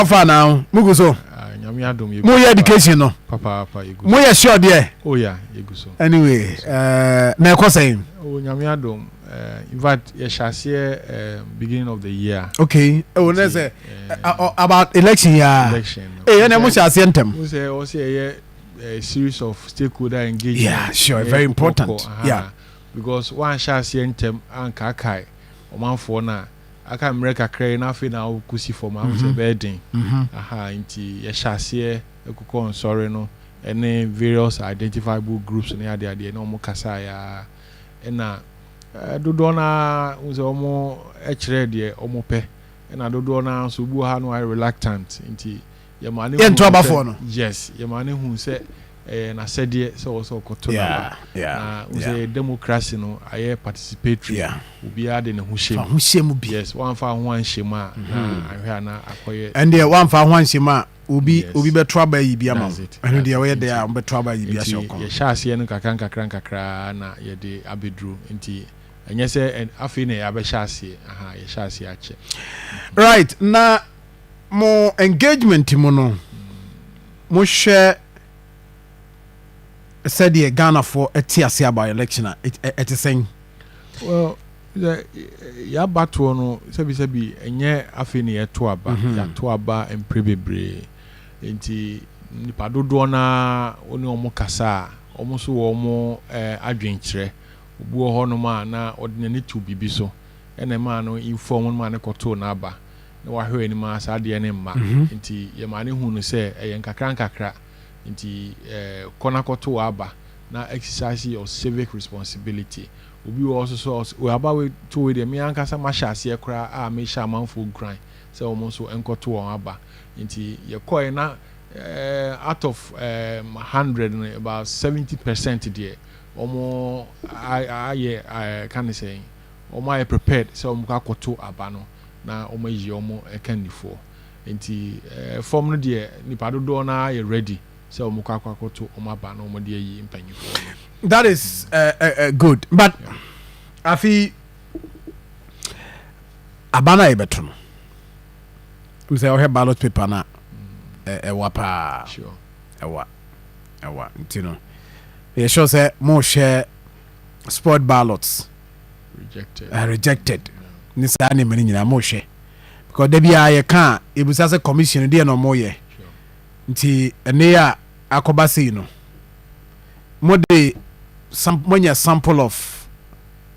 far now muguso more education no papa more sure there oh yeah eguso anyway na ko saying oh nyame adom in fact beginning of the year okay oh let's say about election eh na mo shall sentem we say a series of stakeholder engagement yeah sure very important yeah because one shall sentem anka kai omanfo na aka America cray na fe na okusi for ma say bedding nti ye hyase ekukọ sorry no any various identifiable groups na ade na omo kasa ya na dodo na unse omo ekire de omo pe na dodo na so bu ha no reluctant nti ye ma ne yes ye ma ne hu se na said so koto na unse democracy no aye participatory obi ade ne hu shemu yes one fa ho anhema na ahwe na akoye and there one fa ho anhema obi be trouble yi bia ma eno de we dey am be trouble yi bia shoko ye hyase no kakra na ye de abedru nti enye se afi na ya be hyase ye hyase ache right na mo engagement mo no mo share said the Ghana for a TSC about election it is saying well ya battle no sebi enye afi na yeto aba ya to aba emprebebre enti nipa dodo na oni omo kasa omo so omo adwenkyere obu ho no ma na ordinary to bibi so ene ma no inform ma na koto na aba na wa hwe ni ma sa de ne mma enti ye ma ne hu no se eye nkakra nti kona koto aba na exercise your civic responsibility obi also so we aba we to we dem yankasa ma hyase ekra a me sha manfo grind se omo so enkoto won aba nti ye koi na out of 100 about 70% there omo I can say omo I prepared so omo ka koto aba no na omo yi omo ekanifo nti form no there nipa dodo na ye ready so mukakoto omaba no mo de yi mpanyifo. That is good, but afi abana ebeto no we say we have ballot paper na wapa sure ewa ntino we sure say mo share sport ballots rejected ni sa ni mani nyina mo share because there be aye kan ebusa say commission dey no mo ye nti ene ya akobasi no mode some sample of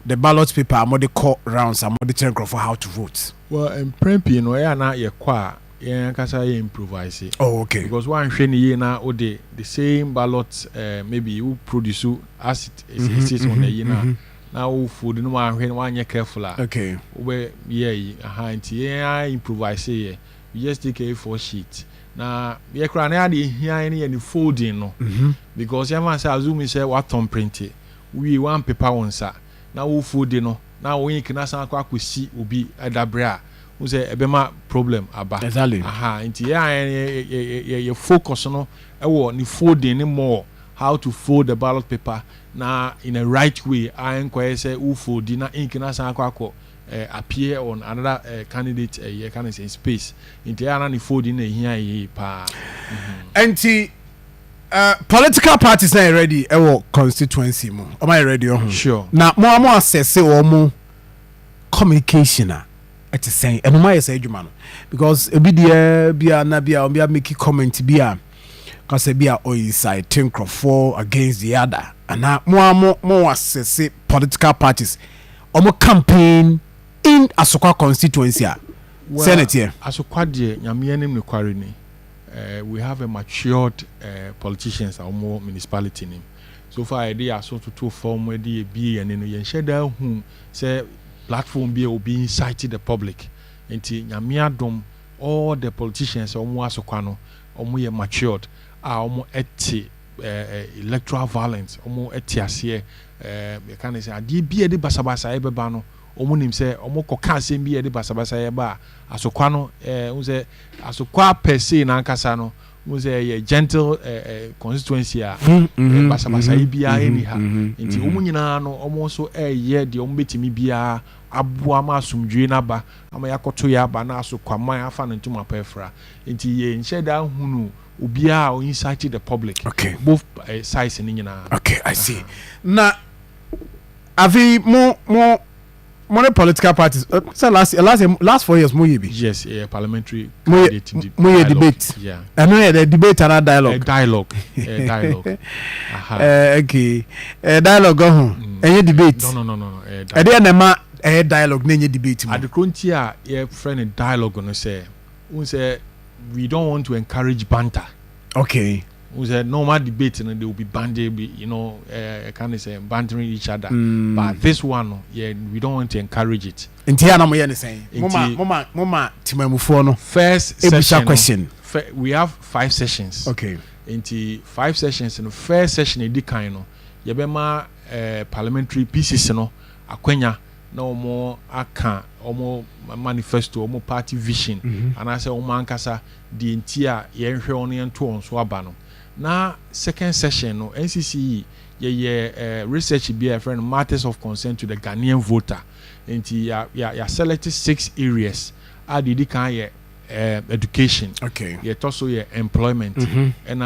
the ballot paper mode call rounds and mode check for how to vote. Well, in prempi no ya na ye kwa ye kasa ye improvise. Oh, okay. Because one hwe ye na ode the same ballot maybe you produce as it is on the ye na wo food no one hwe one ye careful. Okay. We ye nti ye improvise ye. You just take a A4 sheet. Na ye kra na ade hia ne ye ni folding no because you man say assume say what ton print we one paper onsa na wo folding no na wo yin kina san akosi obi adabra wo say ebema problem aba exactly nti ye focus no e wo ni folding ni more how to fold the ballot paper na in a right way I enquire say wo fold na ink na san akọ appear on another candidate you can say space into any folding here pa anti political parties are ready e constituency mo am I ready sure na mo assess o communication at say e mo say adwuma no because e bi dia bia na bia o bia make comment bia cause bia o inside think for against the other and mo assess political parties o campaign in Asokwa constituency Senate here. Asokwa de nyame anim ne kware ni we have a matured politicians or more municipality name so far I dey aso to form we dey be and no yen sheda hu say platform be obi incite the public enti nyame adom all the politicians or more Asokwa no omo ye matured omo eti electoral violence omo eti ase you can say ade bi e dey basabasa e beba no omunim se omoko ka asem bi e de basabasa ye ba Asokwa no unse Asokwa per se na nkasa no was a gentle constituency basa ibia anyha nti omunyina no almost year the ombetimi bia aboa ma asumdwe na ba ama yakoto ya ba na so kwaman afa no ntuma pefra nti ye nhye da hunu obia o incite the public both sides ni nyina. Okay, I see. Na avi more political parties. So last 4 years, yes, parliamentary debate. Yeah. I know the debate and dialogue. Dialogue. Okay. Dialogue go home. Any debate? No. I didn't know dialogue. Any debate? At the frontier, your friend dialogue gonna say, we don't want to encourage banter. Okay. We said normal debate and they will be bandy, kind of say bantering each other. But this one, we don't want to encourage it. First session question. We have 5 sessions. Okay. Into 5 sessions in the first session edi kind no. Yebema parliamentary pieces no akwenya na omo aka omo manifesto omo party vision and I say omo ankasa di entia yenhwe ono yento onso aba no. Na second session no NCCE ye research be a friend matters of concern to the Ghanaian voter. Enti ya selected 6 areas adidi kan ye education. Okay. Ye also ye employment and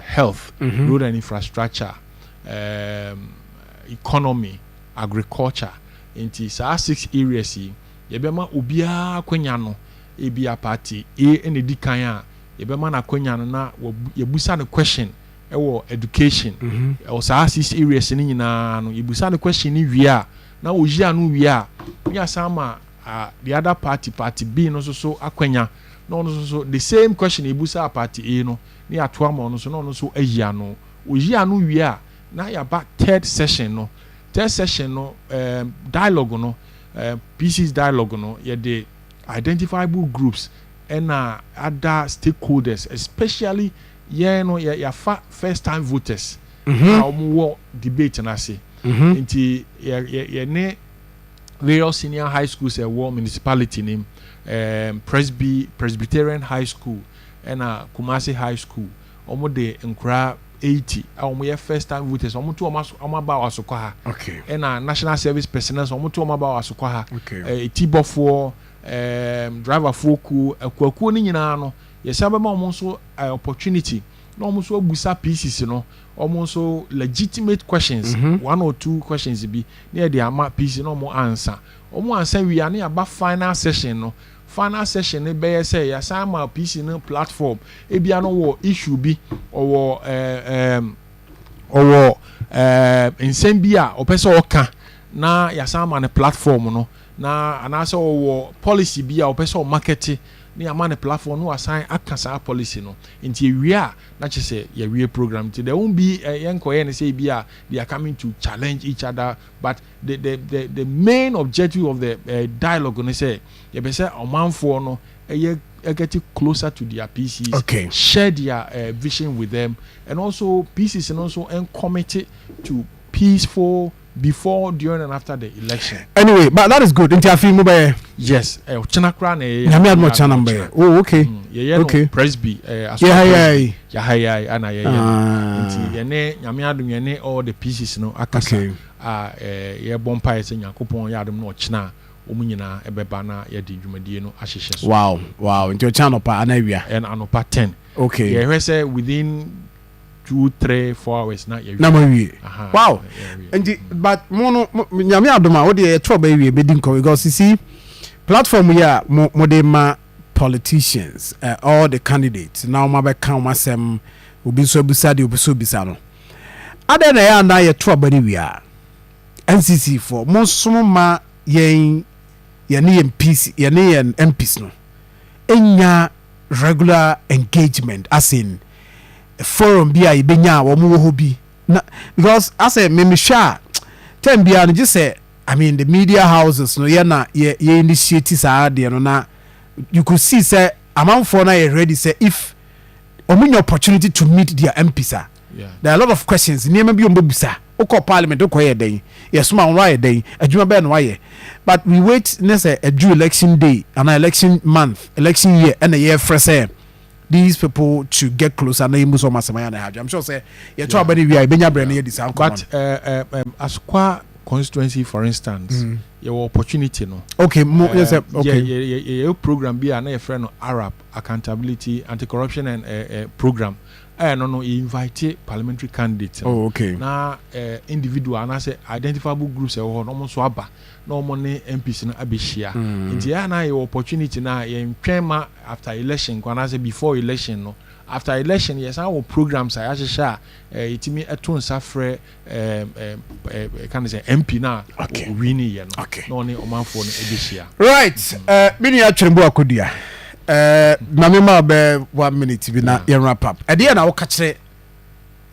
health, road and infrastructure, economy, agriculture. Enti sa 6 areas ye bema obia kwenya no ebia party ene di kan a yebema na kwenya na yebusa the question ewo education o sa 6 areas ni nyina no yebusa the question ni wia na ojia no wia nya sama the other party B no so akwenya no so the same question yebusa party A no ni atoa mo no so ayia no ojia no wia na ya ba third session no dialogue no pieces dialogue no ye the identifiable groups and other stakeholders, especially your first time voters. More debate and I say into various senior high schools a war municipality name Presbyterian High School and Kumasi High School. Almost the Nkra 80 our first time voters almost to about Asokoha. Okay. And national service personnel almost to about Asokoha. Okay. Tibo for driver foku kwaku ni nyina no yesaba ma omonso opportunity no omonso busa pieces no omonso legitimate questions 1 or 2 questions bi na dey ama piece no mo answer wi na ya ba final session ne be say ya sama piece no platform e bia no wo issue bi owo nsem bi a opese oka na ya sama ne platform no na anasa wo policy bi a opese o market ni ama ne platform no assign akasa policy no nti ewia na chese ye wie program nti there won't be yenkoye ne say bi a they are coming to challenge each other, but the main objective of the dialogue no say ye be say omanfo no get closer to their PCs, okay, share their vision with them, and also PCs and also committed to peaceful before, during, and after the election. Anyway, but that is good. Yes. Chanakra oh, okay. Okay. Presby. Yeah. All the pieces, no. Okay. Yeah, Bompire saying Yakupon Yadam no China. Umunyina ebebana yedi dwumadie no ahyehye so. Wow. Into your channel pa anawia and anopa 10. Okay. Yeah, we say within 2, 3, 4 hours na ya. Na mawie. Wow. And but mono nyame adoma wo de trouble wie bedin ko, because you see platform here mo de ma politicians, all the candidates now ma be kan masem obi so busa de obi so bisa no. Ade na ya na ye trouble ni wia. NCCE for mo so ma yen MPs no enya regular engagement, as in a forum bia ibenya wo mo ho bi na, because as a me sha tem bia no just say, I mean the media houses no ye initiate sa ade no na you could see say amount for na ye ready say if omunya opportunity to meet their MPs, yeah, there are a lot of questions niam bi ombebusa oko parliament oko ye den yesuma won ye den adwuma be no ye, but we wait next a due election day and election month, election year, and a year fresh these people to get closer na imu so masama na haja. I'm sure say you talk about we are benya brand here this but as qua constituency for instance your opportunity no okay yes okay your program be na your friend no Arab accountability anti-corruption and program no invite parliamentary candidates okay na individual and say identifiable groups no mo so aba no mo ne MPs na abehia nti ya na your opportunity na ye twema after election kwa say before election no after election yes our programs I share itimi eto nsa frɛ can say MP na win ye no ne omanfo no ebehia right mini atwerembo akodua na me ma be 1 minute bi na ye wrap up e dey na wo ka kire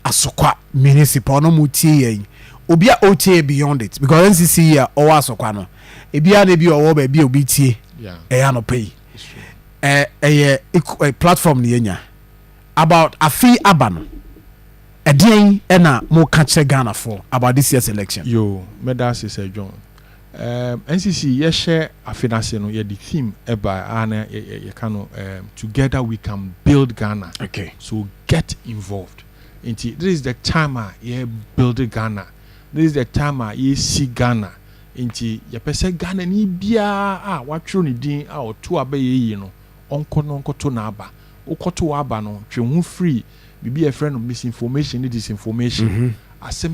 asokwa municipal no mutie yen obi a otie beyond it because NCCE o asokwa no ebia na bi owo ba bi obi tie ya no pay platform ni enya about afi abano edien na mo ka kire Ghana for about this year's election yo medas is John NCC ye share afinase no ye the theme eba ana ye kano together we can build Ghana. Okay, so get involved this is the time ye build Ghana, this is the time ye see Ghana inti ye pese Ghana ni bia watro ni din oto aba ye no onko to na aba ukoto aba no twe hu free bibi e friend of misinformation ni disinformation asem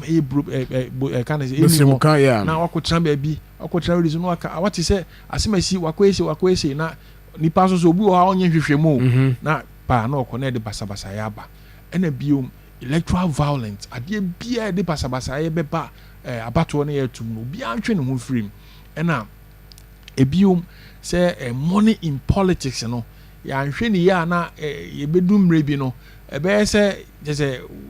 can say na wakotra baabi wakotra reason waka what say asem asi wakwesi na nipa so obi o onye hwehwemu na pa na okone de basabasa ya ba ena biom electoral violence ade bia de basabasa ya beba abato na yatum no bia antwe ne ho free ena ebiom say money in politics no ya nhwe ni ya na yebedum rebi no ebe say just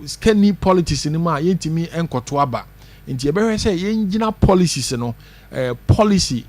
skinny politics ni ma yentimi enkoto aba nti ebe say yenjina policies no policy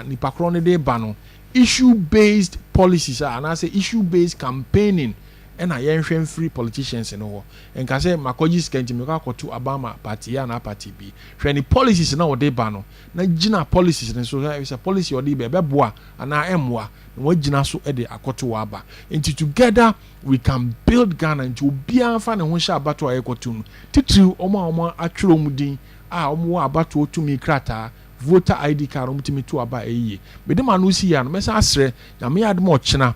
nipa kro ne de ba no issue based policies and I say issue based campaigning ena yenhwe free politicians no ho enka say makoji skanti me kwakoto abama party ya na party bi hwe ni policies na wo de ba no na jina policies ne so is a policy odi be boa ana emwa na wagina so de akoto wa aba nti together we can build Ghana nti obia fa ne ho hye abato ayekoto no titiri omo atwero mudin omo abato otumi krata voter ID card omutimi to aba eyiye bedema no si ya no mesa asre na me admo ochina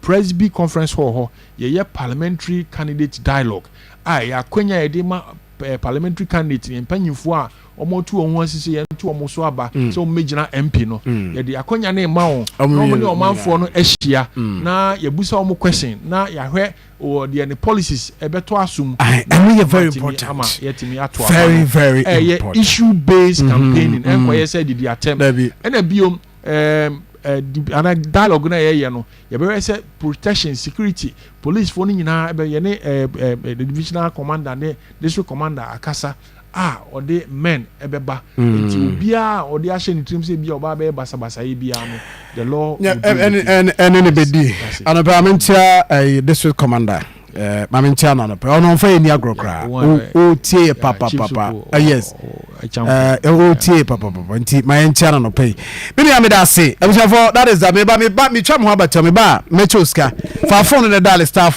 Presby conference hall ye parliamentary candidate dialogue ya kwenya ye de ma parliamentary candidate empanyimfo a omotu ohun asise ye ntu omoso aba so megina MP no ye de akwenya na ma won no ne omanfo no ehia na ye busa omo question na ya hwe o de ne policies ebeto asum and we very important ama yetimi ato very very important issue based campaigning enko ye said the attempt and a biom and dialogue na ye no ye be say protection security police for ni nyina be ye ne the divisional commander ne district commander akasa or the men ebeba nti obia or the action in terms bia oba be basabasa ye bia no the law and anybody and parliamentary district commander mamentia na no pe ono fa eni agrokra o tie papa yes o tie papa nti mayentia na no pe bi me ameda say that is that me twa me ho abata me ba me choska fa phone the dial star